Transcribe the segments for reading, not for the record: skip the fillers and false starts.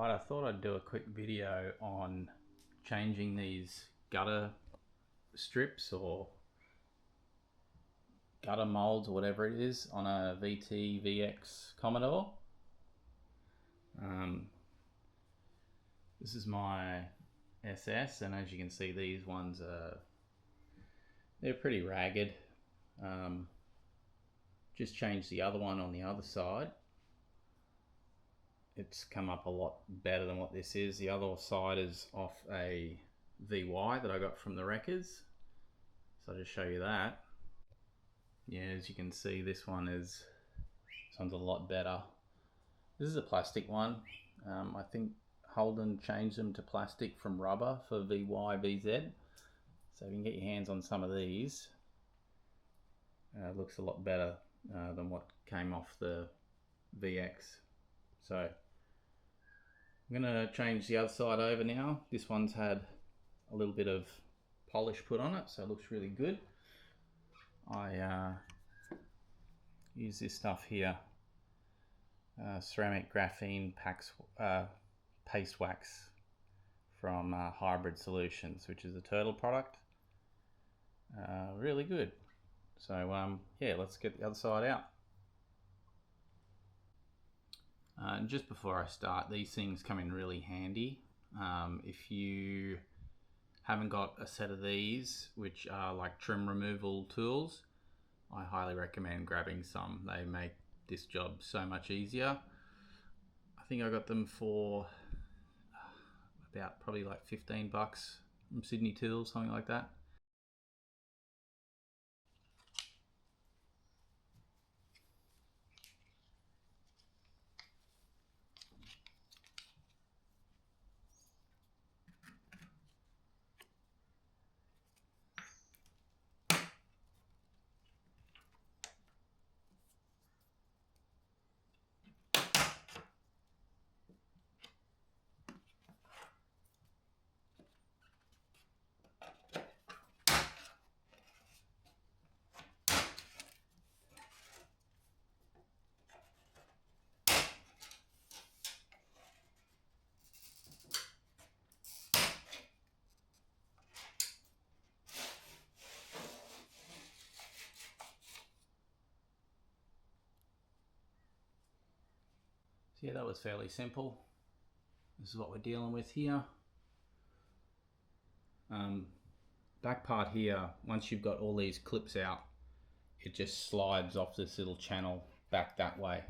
Alright, I thought I'd do a quick video on changing these gutter strips or gutter molds or whatever it is on a VX Commodore. This is my SS, and as you can see, these ones they're pretty ragged. Just changed the other one on the other side. It's come up a lot better than what this is. The other side is off a VY that I got from the wreckers. So I'll just show you that. Yeah, as you can see, this one's a lot better. This is a plastic one. I think Holden changed them to plastic from rubber for VY, VZ. So if you can get your hands on some of these, it looks a lot better than what came off the VX. So I'm going to change the other side over now. This one's had a little bit of polish put on it, so it looks really good. I use this stuff here, ceramic graphene paste wax from Hybrid Solutions, which is a Turtle product. Really good. So yeah, let's get the other side out. And just before I start, these things come in really handy. If you haven't got a set of these, which are like trim removal tools, I highly recommend grabbing some. They make this job so much easier. I think I got them for about probably like 15 bucks from Sydney Tools, something like that. So yeah, that was fairly simple. This is what we're dealing with here. Back part here, once you've got all these clips out, it just slides off this little channel back that way.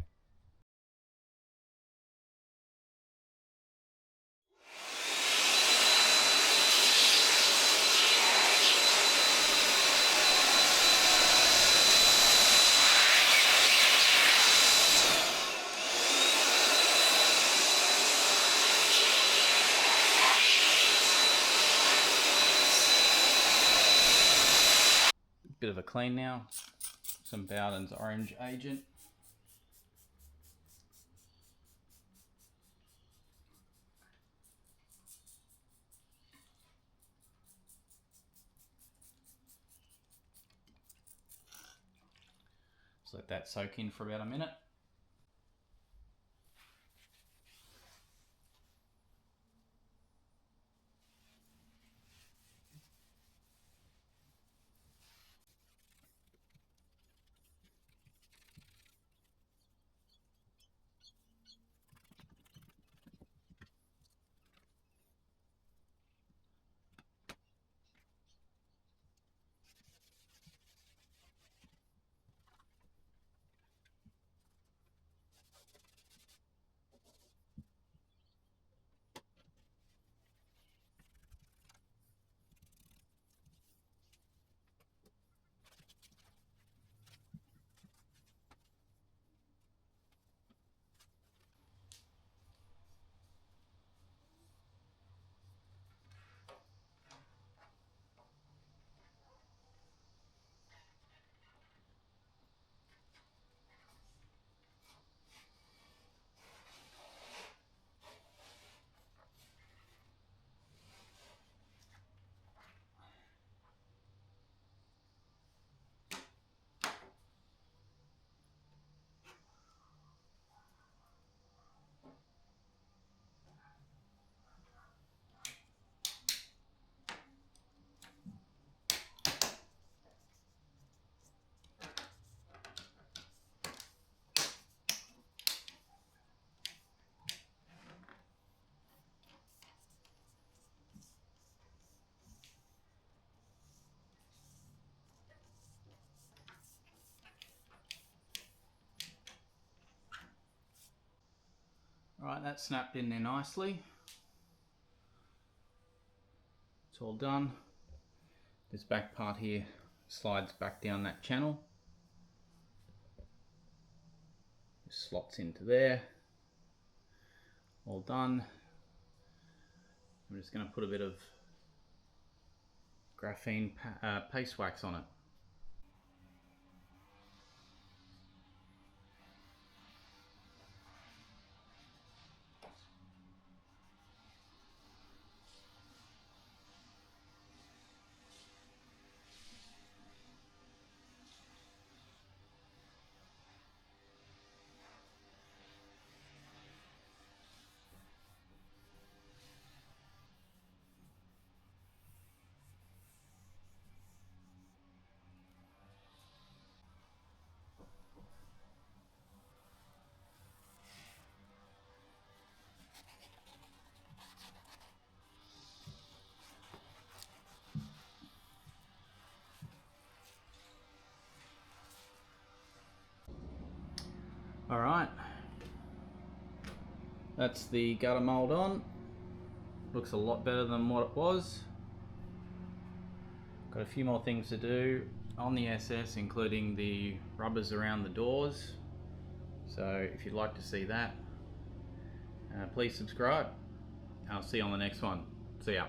Bit of a clean now, some Bowden's orange agent. Just let that soak in for about a minute. Alright, that snapped in there nicely. It's all done. This back part here slides back down that channel. It slots into there. All done. I'm just going to put a bit of graphene paste wax on it. Alright, that's the gutter mould on. Looks a lot better than what it was. Got a few more things to do on the SS, including the rubbers around the doors. So if you'd like to see that, please subscribe. I'll see you on the next one. See ya.